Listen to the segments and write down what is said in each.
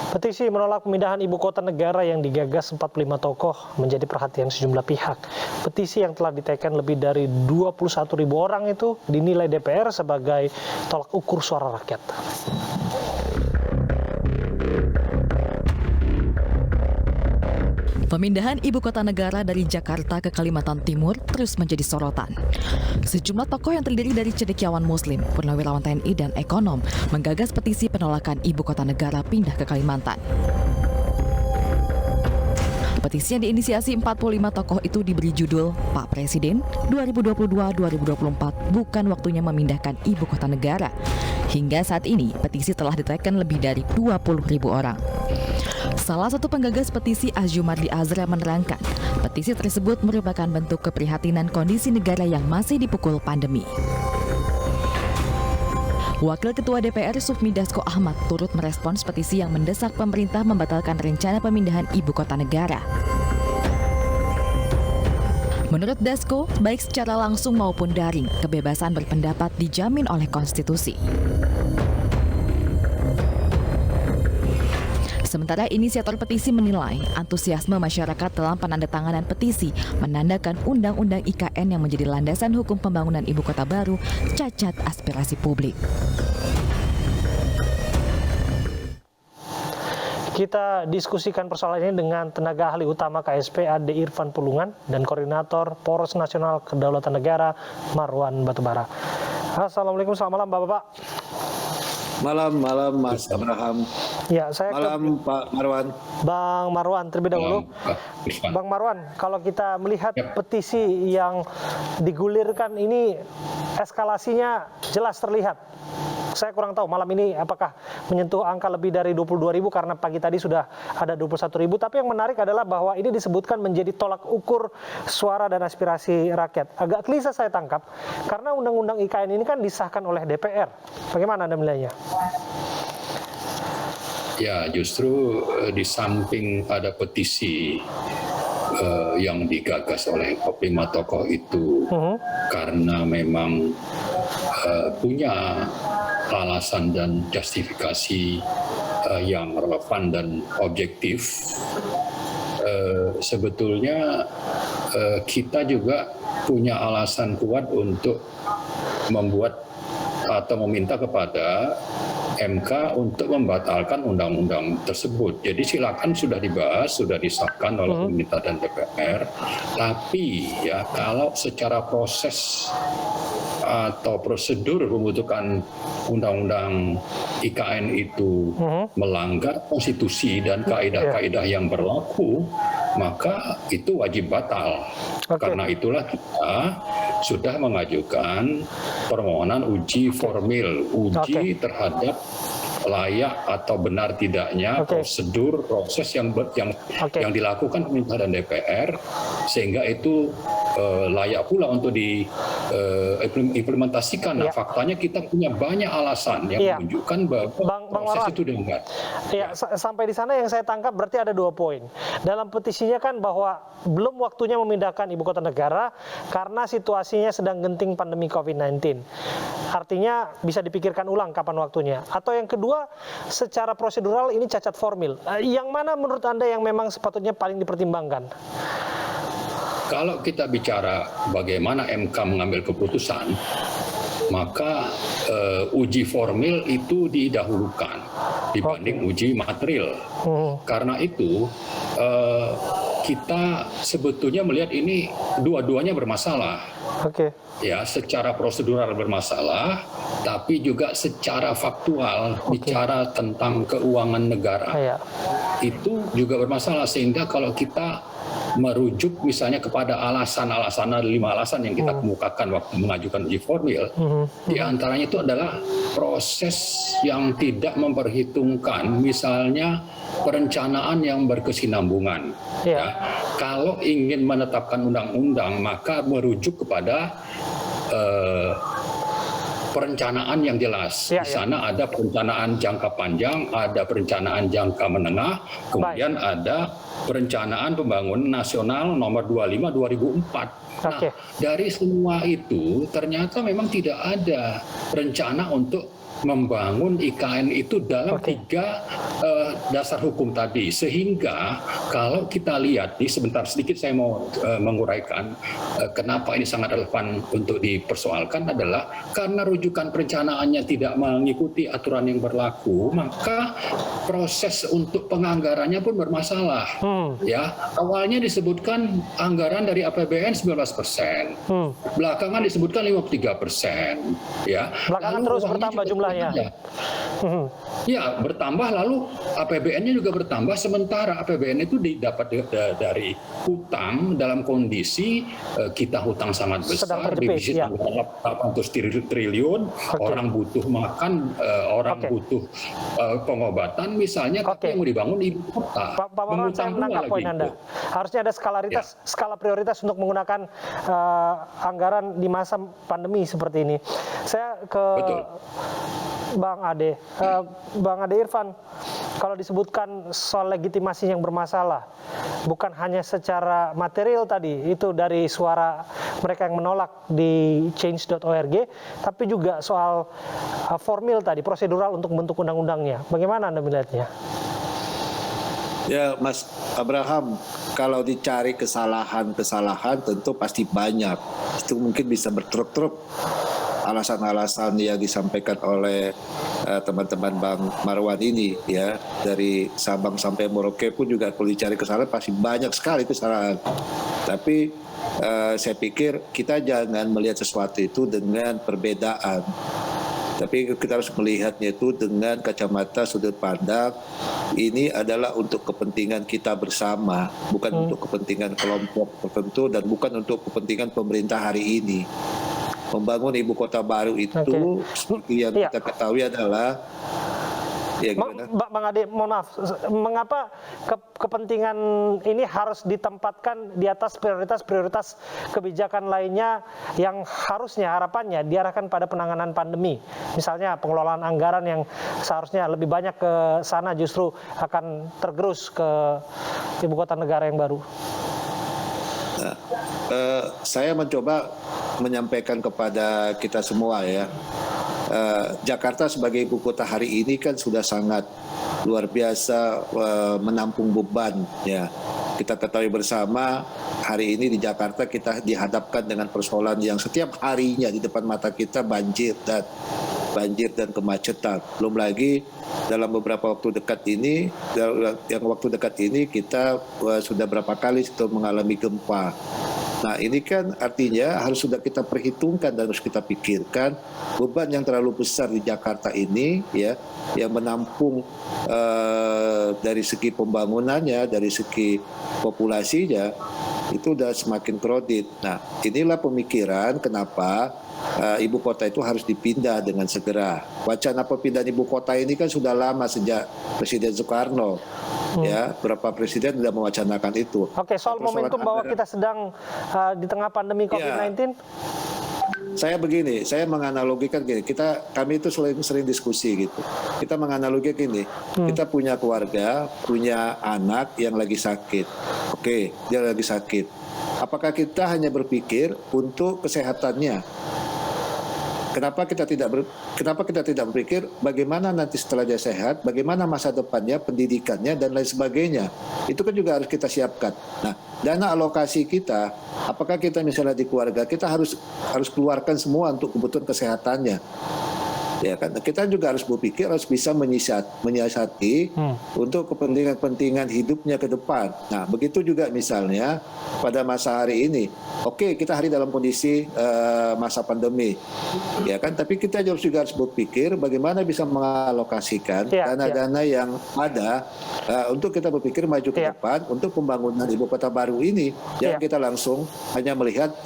Petisi menolak pemindahan ibu kota negara yang digagas 45 tokoh menjadi perhatian sejumlah pihak. Petisi yang telah diteken lebih dari 21.000 orang itu dinilai DPR sebagai tolak ukur suara rakyat. Pemindahan ibu kota negara dari Jakarta ke Kalimantan Timur terus menjadi sorotan. Sejumlah tokoh yang terdiri dari cendekiawan Muslim, purnawirawan TNI, dan ekonom menggagas petisi penolakan ibu kota negara pindah ke Kalimantan. Petisi yang diinisiasi 45 tokoh itu diberi judul Pak Presiden 2022-2024 bukan waktunya memindahkan ibu kota negara. Hingga saat ini petisi telah diteken lebih dari 20.000 orang. Salah satu penggagas petisi Azumardi Azra menerangkan, petisi tersebut merupakan bentuk keprihatinan kondisi negara yang masih dipukul pandemi. Wakil Ketua DPR Sufmi Dasko Ahmad turut merespons petisi yang mendesak pemerintah membatalkan rencana pemindahan ibu kota negara. Menurut Dasko, baik secara langsung maupun daring, kebebasan berpendapat dijamin oleh konstitusi. Sementara inisiator petisi menilai antusiasme masyarakat dalam penandatanganan petisi menandakan Undang-Undang IKN yang menjadi landasan hukum pembangunan ibu kota baru cacat aspirasi publik. Kita diskusikan persoalan ini dengan tenaga ahli utama KSP Ade Irfan Pulungan dan Koordinator Poros Nasional Kedaulatan Negara Marwan Batubara. Assalamualaikum, selamat malam Bapak-Bapak. Malam Mas Abraham. Ya, saya malam Pak Marwan. Bang Marwan terlebih dahulu. Bang Marwan, kalau kita melihat petisi yang digulirkan ini eskalasinya jelas terlihat. Saya kurang tahu malam ini apakah menyentuh angka lebih dari 22.000 karena pagi tadi sudah ada 21.000. Tapi yang menarik adalah bahwa ini disebutkan menjadi tolak ukur suara dan aspirasi rakyat. Agak klise saya tangkap karena Undang-Undang IKN ini kan disahkan oleh DPR. Bagaimana Anda menilainya? Ya, justru di samping ada petisi yang digagas oleh 45 tokoh itu karena memang punya alasan dan justifikasi yang relevan dan objektif, sebetulnya kita juga punya alasan kuat untuk membuat atau meminta kepada MK untuk membatalkan undang-undang tersebut. Jadi silakan, sudah dibahas, sudah disahkan oleh pemerintah dan DPR. Tapi ya kalau secara proses atau prosedur pembentukan undang-undang IKN itu melanggar konstitusi dan kaidah-kaidah yang berlaku, maka itu wajib batal. Karena itulah kita sudah mengajukan permohonan uji formil, uji terhadap layak atau benar tidaknya prosedur proses yang dilakukan pemerintah dan DPR, sehingga itu layak pula untuk diimplementasikan. Nah, faktanya kita punya banyak alasan yang menunjukkan bahwa proses itu dilanggar. Ya, sampai di sana yang saya tangkap berarti ada 2 poin. Dalam petisinya kan bahwa belum waktunya memindahkan ibu kota negara karena situasinya sedang genting pandemi COVID-19. Artinya bisa dipikirkan ulang kapan waktunya. Atau yang kedua, secara prosedural ini cacat formil. Yang mana menurut Anda yang memang sepatutnya paling dipertimbangkan? Kalau kita bicara bagaimana MK mengambil keputusan, maka uji formil itu didahulukan dibanding uji material. Karena itu kita sebetulnya melihat ini dua-duanya bermasalah. Ya, secara prosedural bermasalah, tapi juga secara faktual bicara tentang keuangan negara itu juga bermasalah. Sehingga kalau kita merujuk misalnya kepada alasan-alasan, ada 5 alasan yang kita kemukakan waktu mengajukan uji formil, di antaranya itu adalah proses yang tidak memperhitungkan misalnya perencanaan yang berkesinambungan. Ya. Kalau ingin menetapkan undang-undang, maka merujuk kepada perencanaan yang jelas. Di sana ada perencanaan jangka panjang, ada perencanaan jangka menengah, kemudian ada perencanaan pembangunan nasional nomor 25 2004. Nah, dari semua itu ternyata memang tidak ada rencana untuk membangun IKN itu dalam tiga dasar hukum tadi, sehingga kalau kita lihat di sebentar sedikit saya mau menguraikan kenapa ini sangat relevan untuk dipersoalkan adalah karena rujukan perencanaannya tidak mengikuti aturan yang berlaku, maka proses untuk penganggarannya pun bermasalah. Ya, awalnya disebutkan anggaran dari APBN 19%, belakangan disebutkan 53%. Ya, belakangan terus bertambah jumlahnya. Ya, bertambah, lalu APBN-nya juga bertambah, sementara APBN itu didapat dari hutang dalam kondisi kita hutang sangat besar, defisit 800 triliun, orang butuh makan, orang butuh pengobatan misalnya, tapi yang mau dibangun ibu kota. Pak Marwan, saya menangkap poin Anda. Harusnya ada skala prioritas untuk menggunakan anggaran di masa pandemi seperti ini. Saya ke Bang Ade. Bang Ade Irfan, kalau disebutkan soal legitimasi yang bermasalah, bukan hanya secara material tadi, itu dari suara mereka yang menolak di change.org, tapi juga soal formil tadi, prosedural untuk membentuk undang-undangnya. Bagaimana Anda melihatnya? Ya, Mas Abraham, kalau dicari kesalahan tentu pasti banyak. Itu mungkin bisa bertruk-truk alasan-alasan yang disampaikan oleh teman-teman Bang Marwan ini, ya, dari Sabang sampai Merauke pun juga kalau dicari kesalahan pasti banyak sekali kesalahan. Tapi saya pikir kita jangan melihat sesuatu itu dengan perbedaan, tapi kita harus melihatnya itu dengan kacamata sudut pandang ini adalah untuk kepentingan kita bersama, bukan untuk kepentingan kelompok tertentu dan bukan untuk kepentingan pemerintah hari ini. Membangun ibu kota baru itu seperti yang kita ketahui adalah Bang Ade, mohon maaf, mengapa kepentingan ini harus ditempatkan di atas prioritas kebijakan lainnya yang harusnya harapannya diarahkan pada penanganan pandemi? Misalnya pengelolaan anggaran yang seharusnya lebih banyak ke sana justru akan tergerus ke ibu kota negara yang baru. Nah, saya mencoba menyampaikan kepada kita semua, ya, Jakarta sebagai ibu kota hari ini kan sudah sangat luar biasa menampung beban, ya. Kita ketahui bersama hari ini di Jakarta kita dihadapkan dengan persoalan yang setiap harinya di depan mata kita banjir dan kemacetan. Belum lagi dalam beberapa waktu dekat ini kita sudah berapa kali mengalami gempa. Nah, ini kan artinya harus sudah kita perhitungkan dan harus kita pikirkan beban yang terlalu besar di Jakarta ini, ya, yang menampung dari segi pembangunannya, dari segi populasinya itu sudah semakin kredit. Nah, inilah pemikiran kenapa ibu kota itu harus dipindah dengan segera. Wacana pemindahan ibu kota ini kan sudah lama, sejak Presiden Soekarno. Ya, beberapa presiden sudah mewacanakan itu. Oke, soal momentum bahwa kita sedang di tengah pandemi COVID-19. Saya menganalogikan gini, kami itu sering diskusi gitu. Kita menganalogikan gini, kita punya keluarga, punya anak yang lagi sakit. Oke, dia lagi sakit. Apakah kita hanya berpikir untuk kesehatannya? Kenapa kita tidak berpikir bagaimana nanti setelah dia sehat, bagaimana masa depannya, pendidikannya dan lain sebagainya. Itu kan juga harus kita siapkan. Nah, dana alokasi kita, apakah kita misalnya di keluarga kita harus keluarkan semua untuk kebutuhan kesehatannya. Ya kan, kita juga harus berpikir, harus bisa menyiasati untuk kepentingan hidupnya ke depan. Nah, begitu juga misalnya pada masa hari ini. Oke, kita hari dalam kondisi masa pandemi, ya kan. Tapi kita juga harus berpikir bagaimana bisa mengalokasikan dana-dana yang ada untuk kita berpikir maju ke depan untuk pembangunan ibu kota baru ini. Yang kita langsung hanya melihat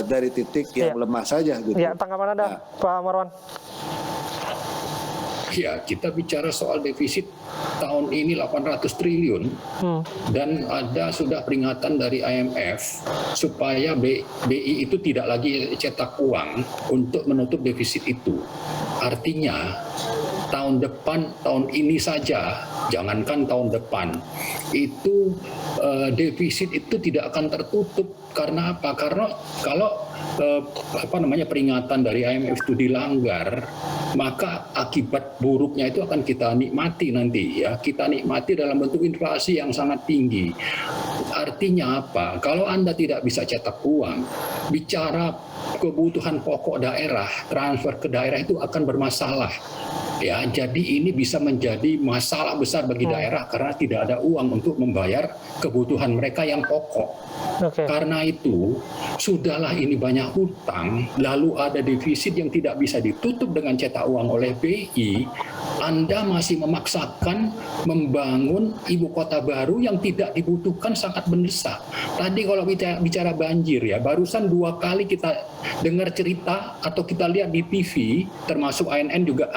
dari titik yang lemah saja. Gitu. Ya, tanggapan Anda, Pak Marwan? Ya, kita bicara soal defisit tahun ini 800 triliun dan ada sudah peringatan dari IMF supaya BI itu tidak lagi cetak uang untuk menutup defisit itu. Artinya tahun depan, tahun ini saja, jangankan tahun depan, itu defisit itu tidak akan tertutup. Karena apa? Karena kalau peringatan dari IMF itu dilanggar, maka akibat buruknya itu akan kita nikmati nanti ya. Kita nikmati dalam bentuk inflasi yang sangat tinggi. Artinya apa? Kalau Anda tidak bisa cetak uang, bicara kebutuhan pokok daerah, transfer ke daerah itu akan bermasalah. Ya, jadi ini bisa menjadi masalah besar bagi daerah karena tidak ada uang untuk membayar kebutuhan mereka yang pokok. Karena itu, sudahlah ini banyak hutang, lalu ada defisit yang tidak bisa ditutup dengan cetak uang oleh BI, Anda masih memaksakan membangun ibu kota baru yang tidak dibutuhkan sangat mendesak. Tadi kalau bicara banjir ya, barusan 2 kali kita dengar cerita atau kita lihat di TV, termasuk ANN juga,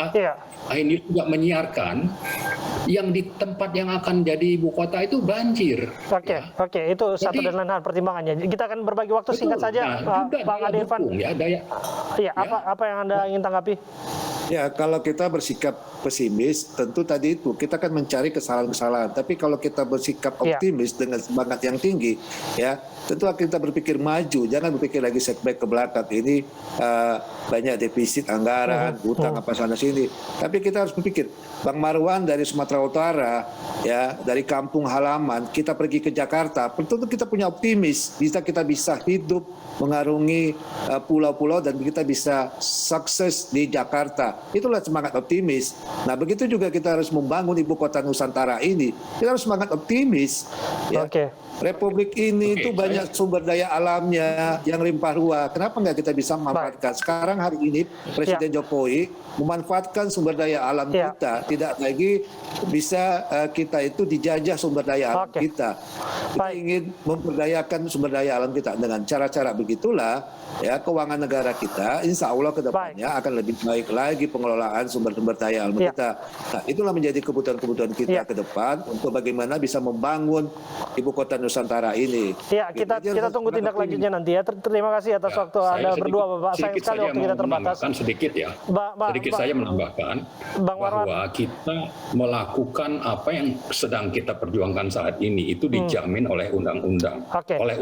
ini juga menyiarkan yang di tempat yang akan jadi ibu kota itu banjir. Oke, itu satu dan lain hal pertimbangannya. Kita akan berbagi waktu singkat saja, Bang Ade Irfan. Apa yang Anda ingin tanggapi? Ya, kalau kita bersikap pesimis, tentu tadi itu kita akan mencari kesalahan-kesalahan. Tapi kalau kita bersikap optimis dengan semangat yang tinggi, ya tentu kita berpikir maju, jangan berpikir lagi setback ke belakang. Ini banyak defisit anggaran, hutang apa sana sini. Tapi kita harus berpikir, Bang Marwan dari Sumatera Utara, ya dari kampung halaman, kita pergi ke Jakarta, tentu kita punya optimis, kita bisa hidup mengarungi pulau-pulau dan kita bisa sukses di Jakarta. Itulah semangat optimis. Nah, begitu juga kita harus membangun ibu kota Nusantara ini. Kita harus semangat optimis. Ya. Republik ini itu banyak sumber daya alamnya yang limpah ruah. Kenapa nggak kita bisa memanfaatkan? Sekarang hari ini Presiden Jokowi memanfaatkan sumber daya alam kita. Tidak lagi bisa kita itu dijajah sumber daya alam kita. Kita ingin memperdayakan sumber daya alam kita dengan cara-cara begitulah. Ya, keuangan negara kita, insya Allah kedepannya akan lebih baik lagi pengelolaan sumber-sumber daya alam kita. Nah, itulah menjadi kebutuhan-kebutuhan kita ke depan untuk bagaimana bisa membangun ibu kota Nusantara ini. Ya, kita tunggu tindak lanjutnya nanti ya. Terima kasih atas waktu Anda berdua, Bapak. Sayang sekali waktu kita terbatas. Sedikit saya menambahkan bahwa kita melakukan apa yang sedang kita perjuangkan saat ini itu dijamin oleh undang-undang.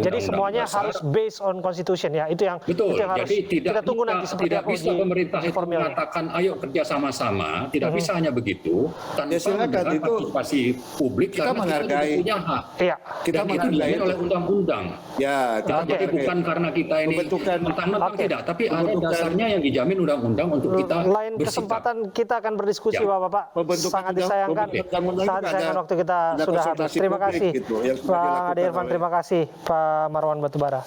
Jadi semuanya harus based on constitution ya. Itu yang harus kita tunggu nanti seperti tidak bisa pemerintah itu mengatakan ayo kerja sama-sama, tidak bisa hanya begitu tanpa partisipasi publik kita menghargai punya hak. Kita menghargai oleh undang-undang. Ya, jadi bukan karena kita ini mentang-mentang tidak, tapi ada dasarnya yang dijamin undang-undang untuk kita lain kesempatan kita akan berdiskusi Bapak. Sangat disayangkan waktu kita sudah habis. Terima kasih Pak Ade Irfan, terima kasih Pak Marwan Batubara.